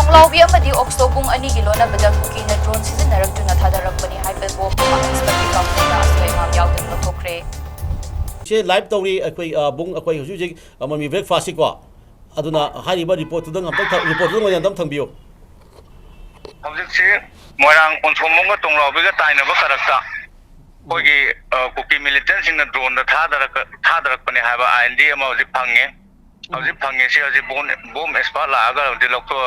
Tonglaubi amadi Oxlobung ani gilona bada kuki na drone sizinaraktuna Thadarakhre haiba bom expert company asoi ngam yaudin Pokhqaihoudre she live tawri akoi bung akoi huju MAMI breakfast ko aduna hariba report tu dang report tu ngam dam thangbiyo object se moirang onthomong ga tonglaubi ga taina ba karakta koigi kuki militant sing na drone da Thadarakhre haiba IND ama hoji phange hoji phange se hoji bom expert la ga de lokto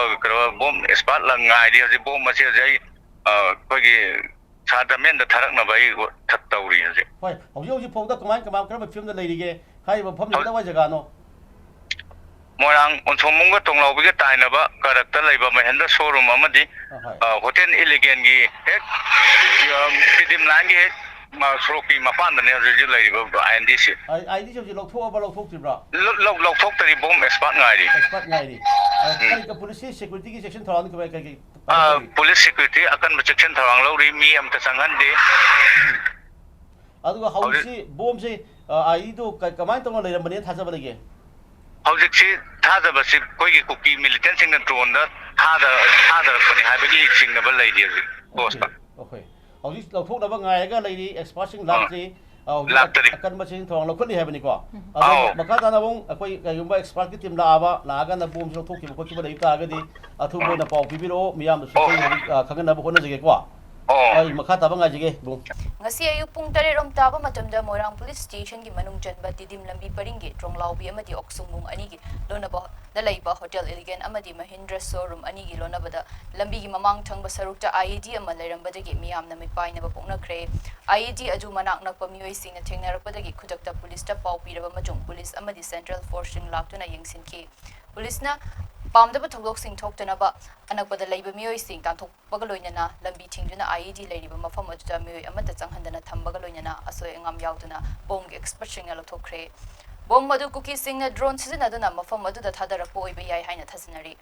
bom expert la ngai di hoji bom ma se hoji koigi Sadamen da tharak na bai thak tawri hoji hoi hoji phawda kamai film da leirige haiba pham da wa jaga no moirang onthomong ga tonglaubi ga taina ba karakta leiba mahenda showroom amadi hotel elegant gi hek pidim lang gi hek Sroki Mapan the Nergy Lady INDC. I did you look for to bra. Look, the bomb expert night. Expert night. Police security section police security, I can section Tarang, me, am Tasangandi. Other how see bombs I do command on the money has again. How did she Tazabasi cookie militants in the drone that other for the happily singable lady. Okay. How this look for the Bangaga lady expressing luxury. Akan macam thong lokal ni hebat ni ko. Maka tanah bung, aku yang expert kita tim lava, laga na boom so thuk kita kau cuba dari taga di, atau boh na pau pibiro, miam so kangen na bukan aja ko. Ay maka tabang aja ke bung. Ngasi ayu pung tare rom taba macam dah Morang police station ki manung jan bati dim lambi paringgi Tonglaubi amadi Oksumung ani ki lona bah dalai bah hotel elegant amadi Mahindra showroom ani ki lona bada lambi ki mamang thang basarukta IED amalai ram bada ki miam na mipai na Pokhqaihoudre IED aju manak nak pemioi sing na thengnar bada ki khujakta police ta pau pi raba majung police amadi central forcing laktuna yengsin ki police na Pamdaba Togok Sing talk to Naba, Anakpada Labor Mui Sing, Tanto Bagaloina, Lambi Tinguna, IED Lady, Mafama Mui, Amatang Handana, Tambagaloina, Asoyangam Yautuna, Bong expressing a lot of cray. Bom Madu Kukishing a drone season, Adana, Mafama, the Thadarakhre, Haina Tazinari.